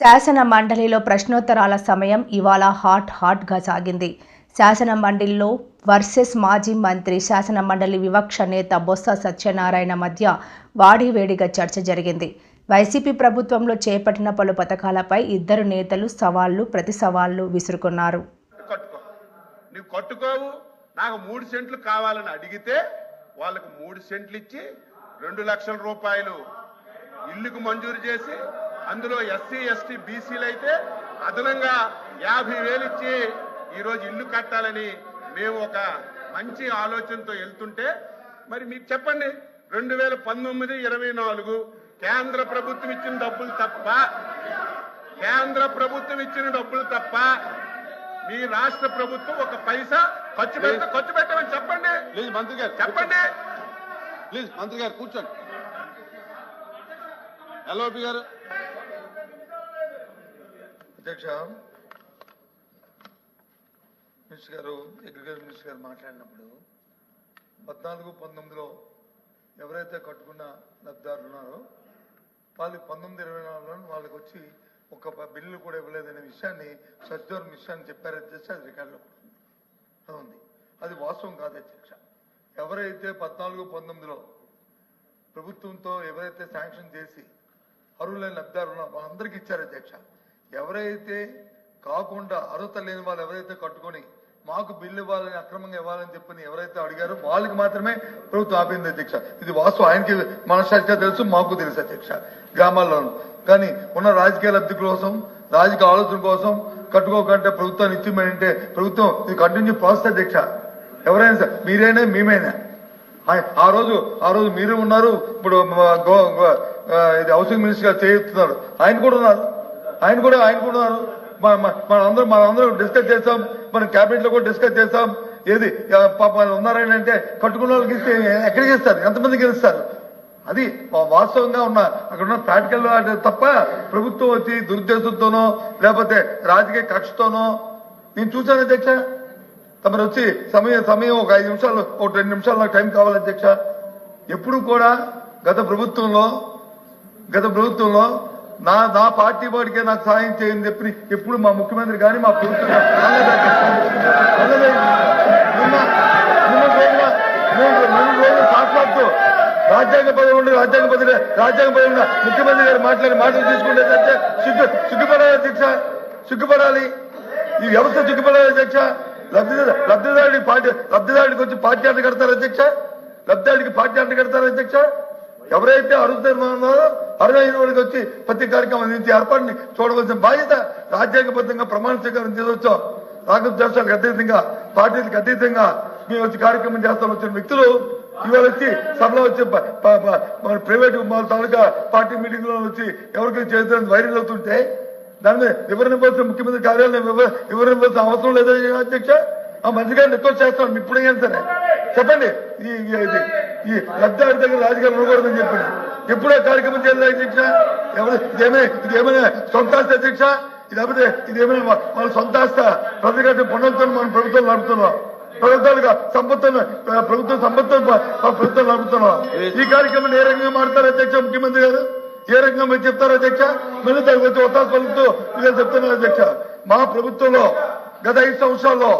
శాసన మండలిలో ప్రశ్నోత్తరాల సమయం ఇవాళ హాట్గా సాగింది. శాసన మండలిలో వర్సెస్ మాజీ మంత్రి, శాసన మండలి వివక్ష నేత బొత్స సత్యనారాయణ మధ్య వాడివేడిగా చర్చ జరిగింది. వైసీపీ ప్రభుత్వంలో చేపట్టిన పలు పథకాలపై ఇద్దరు నేతలు ప్రతి సవాళ్లు విసురుకున్నారు. నాకు 3 సెంట్లు కావాలని అడిగితే వాళ్ళకు 3 సెంట్లు ఇచ్చి 2 లక్షల రూపాయలు ఇల్లుకు మంజూరు చేసి, అందులో ఎస్సీ ఎస్టీ బీసీలు అయితే అదనంగా 50,000 ఇచ్చి ఈరోజు ఇల్లు కట్టాలని మేము ఒక మంచి ఆలోచనతో వెళ్తుంటే, మరి మీకు చెప్పండి, 2019-24 కేంద్ర ప్రభుత్వం ఇచ్చిన డబ్బులు తప్ప మీ రాష్ట్ర ప్రభుత్వం ఒక పైసా ఖర్చు పెట్టమని చెప్పండి. ప్లీజ్ మంత్రి గారు చెప్పండి. ప్లీజ్ మంత్రి గారు కూర్చోండి. ఎల్ఓపి గారు. అధ్యక్ష, మినిస్టర్ గారు, అగ్రికల్చర్ మినిస్టర్ గారు మాట్లాడినప్పుడు 14-19లో ఎవరైతే కట్టుకున్న లబ్ధిదారులు ఉన్నారో వాళ్ళకి 19-24లో వాళ్ళకి వచ్చి ఒక బిల్లు కూడా ఇవ్వలేదనే విషయాన్ని సజ్జోర్ విషయాన్ని చెప్పారు అధ్యక్ష. అది రికార్డులో అది ఉంది. అది వాస్తవం కాదు అధ్యక్ష. ఎవరైతే 14-19లో ప్రభుత్వంతో ఎవరైతే శాంక్షన్ చేసి అర్హులైన లబ్ధిదారులు ఉన్నారో వాళ్ళందరికీ ఇచ్చారు అధ్యక్ష. ఎవరైతే కాకుండా అర్హత లేని వాళ్ళు ఎవరైతే కట్టుకొని మాకు బిల్లు ఇవ్వాలని, అక్రమంగా ఇవ్వాలని చెప్పని ఎవరైతే అడిగారో వాళ్ళకి మాత్రమే ప్రభుత్వం ఆపింది అధ్యక్ష. ఇది వాస్తవం. ఆయనకి మనసాక్షిగా తెలుసు, మాకు తెలుసు అధ్యక్ష. గ్రామాల్లోనూ కానీ ఉన్న రాజకీయ లబ్ధి కోసం, రాజకీయ ఆలోచన కోసం కట్టుకోకంటే ప్రభుత్వాన్ని ఇచ్చిమంటే ప్రభుత్వం ఇది కంటిన్యూ ప్రాసెస్ అధ్యక్ష. ఎవరైనా సార్, మీరైనా మేమైనా ఆ రోజు మీరు ఉన్నారు. ఇప్పుడు ఇది హౌసింగ్ మినిస్టర్ గారు చేస్తున్నారు, ఆయన కూడా ఉన్నారు. మనందరం డిస్కస్ చేస్తాం, మనం క్యాబినెట్ లో కూడా డిస్కస్ చేస్తాం. ఏది పాప ఉన్నారని అంటే కట్టుకున్న వాళ్ళకి ఇస్తే ఎక్కడికి ఇస్తారు, ఎంతమందికి ఇస్తారు? అది వాస్తవంగా ఉన్న అక్కడ ఉన్న ప్రాక్టికల్ తప్ప ప్రభుత్వం వచ్చి దురుద్దేశంతోనో లేకపోతే రాజకీయ కక్షతోనో నేను చూశాను అధ్యక్ష. తమరు వచ్చి సమయం ఒక 5 నిమిషాలు, ఒక 2 నిమిషాలు నాకు టైం కావాలి అధ్యక్ష. ఎప్పుడు కూడా గత ప్రభుత్వంలో నా పార్టీ వాడికే నాకు సాయం చేయని చెప్పి ఎప్పుడు మా ముఖ్యమంత్రి కానీ మా ప్రభుత్వం సాక్షాత్తు రాజ్యాంగ పదవి ముఖ్యమంత్రి గారు మాటలు తీసుకుంటే సిగ్గుపడాలి అధ్యక్ష. సిగ్గుపడాలి, ఈ వ్యవస్థ సిగ్గుపడాలి అధ్యక్ష. లబ్ధిదారుడికి వచ్చి పార్టీ అంట కడతారు అధ్యక్ష. ఎవరైతే అర్హులైన వాడికి వచ్చి ప్రతి కార్యక్రమం అందించే ఏర్పాటుని చూడవలసిన బాధ్యత రాజ్యాంగబద్ధంగా ప్రమాణ స్వీకారం తీసుకొచ్చాం. రాజకీయ దేశాలకు అతీతంగా, పార్టీలకు అతీతంగా మేము వచ్చి కార్యక్రమం చేస్తాం వచ్చిన వ్యక్తులు ఇవాళ వచ్చి సభలో వచ్చి మన ప్రైవేట్ తాలూకా పార్టీ మీటింగ్ లో వచ్చి ఎవరికి చేతులు వైరల్ అవుతుంటే దాని మీద వివరణ ఇవ్వాల్సిన ముఖ్యమంత్రి కార్యాలయం వివరణ ఇవ్వాల్సిన అవసరం లేదా అధ్యక్ష? ఆ మంత్రి గారిని రిక్వెస్ట్ చేస్తాం, ఇప్పుడైనా సరే చెప్పండి. ఈ లబ్ధిదారు దగ్గర రాజకీయాలు ఉండకూడదని చెప్పండి. ఎప్పుడో కార్యక్రమం చేయాలి అధ్యక్ష. ఇదేమైనా సొంత ఆస్తి అధ్యక్ష? లేకపోతే ఇదేమైనా వాళ్ళ సొంత ఆస్త? ప్రతి గంట పన్నులతో మనం ప్రభుత్వం నడుపుతున్నాం, ప్రభుత్వాలుగా సంపత్తులు ప్రభుత్వం నడుపుతున్నాం. ఈ కార్యక్రమం ఏ రకంగా మారుతారు అధ్యక్ష? ముఖ్యమంత్రి గారు ఏ రకంగా మీరు చెప్తారు అధ్యక్ష? మీరు దానికి వచ్చి ఒత్తాసు పలుకుతూ ఇదే చెప్తున్నారు అధ్యక్ష. మా ప్రభుత్వంలో గత 5 సంవత్సరాల్లో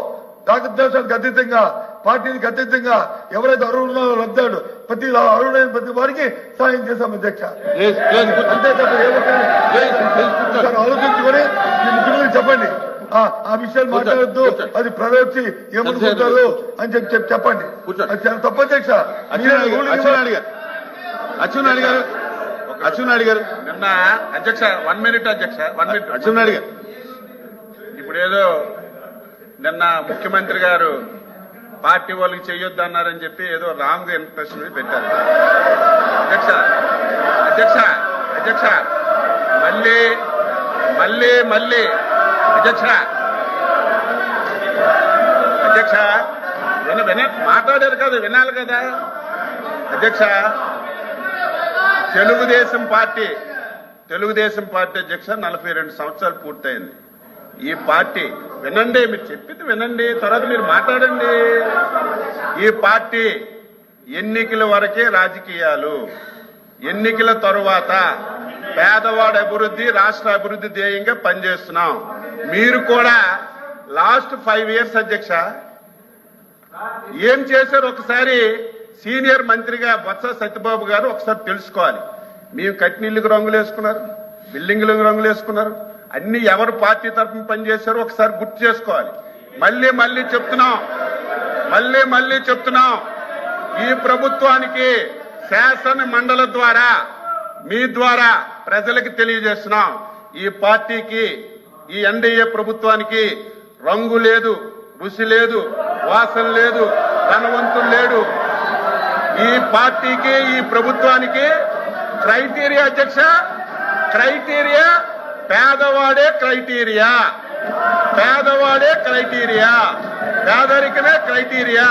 రాగద్వేషాలకు అతీతంగా, పార్టీలకు అతీతంగా ఎవరైతే అర్హులు లబ్ధాడు ప్రతి అర్హులైన ప్రతి వారికి సాయం చేశాం అధ్యక్ష. అంతే తప్ప ఆలోచించుకొని ఈ ముఖ్యమంత్రి చెప్పండి, ఆ విషయాలు మాట్లాడద్దు, అది ప్రజలు వచ్చి ఏమనుకుంటారు అని చెప్పండి. అది చాలా తప్పు అధ్యక్ష. అచ్చెన్నాయుడు గారు నిన్న అధ్యక్ష 1 మినిట్ అధ్యక్ష, 1 మినిట్. అచ్చెన్నాయుడు గారు, ఇప్పుడు ఏదో నిన్న ముఖ్యమంత్రి గారు పార్టీ వాళ్ళకి చెయ్యొద్దు అన్నారని చెప్పి ఏదో రాంగ్ ఇంప్రెషన్ పెట్టారు అధ్యక్ష. మళ్ళీ అధ్యక్ష మాట్లాడారు కదా, వినాలి కదా అధ్యక్ష. తెలుగుదేశం పార్టీ అధ్యక్ష 42 సంవత్సరాలు పూర్తయింది. ఈ పార్టీ వినండి, మీరు చెప్పింది వినండి, తర్వాత మీరు మాట్లాడండి. ఈ పార్టీ ఎన్నికల వరకే రాజకీయాలు, ఎన్నికల తరువాత పేదవాడి అభివృద్ధి రాష్ట్ర అభివృద్ధి ధ్యేయంగా పనిచేస్తున్నాం. మీరు కూడా లాస్ట్ 5 years అధ్యక్ష ఏం చేశారు ఒకసారి సీనియర్ మంత్రిగా బొత్స సత్యబాబు గారు ఒకసారి తెలుసుకోవాలి. మేము కట్టినిళ్ళకి రంగులు వేసుకున్నారు, బిల్డింగ్లకు రంగులు వేసుకున్నారు, అన్ని ఎవరు పార్టీ తరఫున పనిచేశారో ఒకసారి గుర్తు చేసుకోవాలి. మళ్ళీ చెప్తున్నాం ఈ ప్రభుత్వానికి శాసన మండలి ద్వారా మీ ద్వారా ప్రజలకు తెలియజేస్తున్నాం. ఈ పార్టీకి ఈ ఎన్డీఏ ప్రభుత్వానికి రంగు లేదు, రుచి లేదు, వాసన లేదు, ధనవంతులు లేడు. ఈ పార్టీకి ఈ ప్రభుత్వానికి క్రైటీరియా అధ్యక్ష, క్రైటీరియా పేదవాడే క్రైటీరియా, పేదరికమే క్రైటీరియా.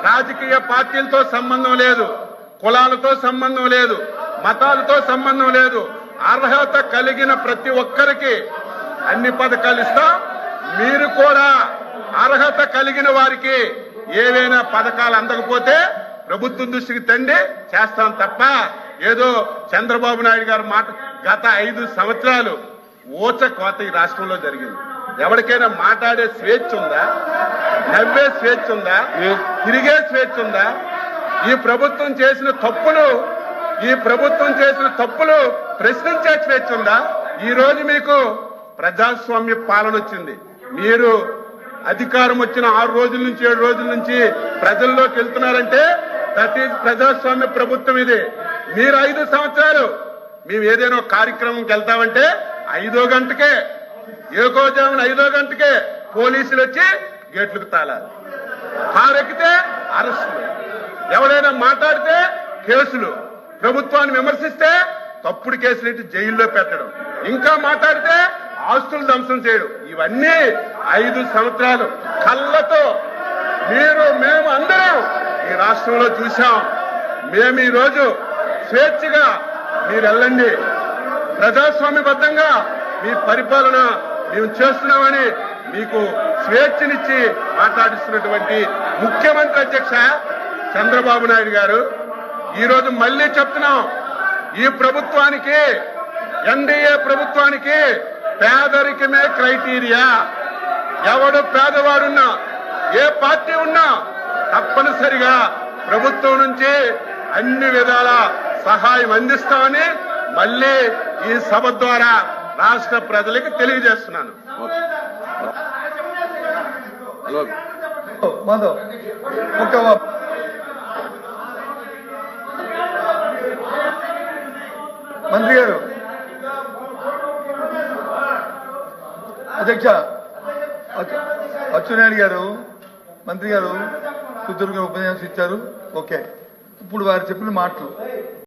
రాజకీయ పార్టీలతో సంబంధం లేదు, కులాలతో సంబంధం లేదు, మతాలతో సంబంధం లేదు. అర్హత కలిగిన ప్రతి ఒక్కరికి అన్ని పథకాలు ఇస్తాం. మీరు కూడా అర్హత కలిగిన వారికి ఏవైనా పథకాలు అందకపోతే ప్రభుత్వం దృష్టికి తండి చేస్తాం తప్ప ఏదో చంద్రబాబు నాయుడు గారు మాట గత 5 సంవత్సరాలు ఊచ కోత ఈ రాష్ట్రంలో జరిగింది. ఎవరికైనా మాట్లాడే స్వేచ్ఛ ఉందా? నవ్వే స్వేచ్ఛ ఉందా? తిరిగే స్వేచ్ఛ ఉందా? ఈ ప్రభుత్వం చేసిన తప్పులు ప్రశ్నించే స్వేచ్ఛ ఉందా? ఈ రోజు మీకు ప్రజాస్వామ్య పాలన వచ్చింది. మీరు అధికారం వచ్చిన 6 రోజుల నుంచి 7 రోజుల నుంచి ప్రజల్లోకి వెళ్తున్నారంటే దట్ ఈజ్ ప్రజాస్వామ్య ప్రభుత్వం ఇది. మీరు 5 సంవత్సరాలు మేము ఏదైనా కార్యక్రమంకి వెళ్తామంటే 5వ గంటకే, ఏకోజామున 5వ గంటకే పోలీసులు వచ్చి గేట్లకు తాళాలి. కారెక్కితే అరెస్టులు, ఎవరైనా మాట్లాడితే కేసులు, ప్రభుత్వాన్ని విమర్శిస్తే తప్పుడు కేసులు ఇట్టి జైల్లో పెట్టడం, ఇంకా మాట్లాడితే ఆస్తులు ధ్వంసం చేయడం. ఇవన్నీ 5 సంవత్సరాలు కళ్ళతో మేము అందరం ఈ రాష్ట్రంలో చూశాం. మేము ఈ రోజు స్వేచ్ఛగా మీరు వెళ్ళండి, ప్రజాస్వామ్యబద్ధంగా మీ పరిపాలన మేము చేస్తున్నామని మీకు స్వేచ్ఛనిచ్చి మాట్లాడిస్తున్నటువంటి ముఖ్యమంత్రి అధ్యక్ష చంద్రబాబు నాయుడు గారు ఈ రోజు మళ్ళీ చెప్తున్నాం, ఈ ప్రభుత్వానికి ఎన్డీఏ ప్రభుత్వానికి పేదరికమే క్రైటీరియా. ఎవడు పేదవాడున్నా, ఏ పార్టీ ఉన్నా తప్పనిసరిగా ప్రభుత్వం నుంచి అన్ని విధాల సహాయం అందిస్తామని మళ్ళీ ఈ సభ ద్వారా రాష్ట్ర ప్రజలకు తెలియజేస్తున్నాను. మాధవ్ ఒక మంత్రి గారు, అధ్యక్ష అచ్చెన్నాయుడు గారు మంత్రి గారు సుదీర్ఘ ఉపన్యాసం ఇచ్చారు. ఓకే, ఇప్పుడు వారు చెప్పిన మాటలు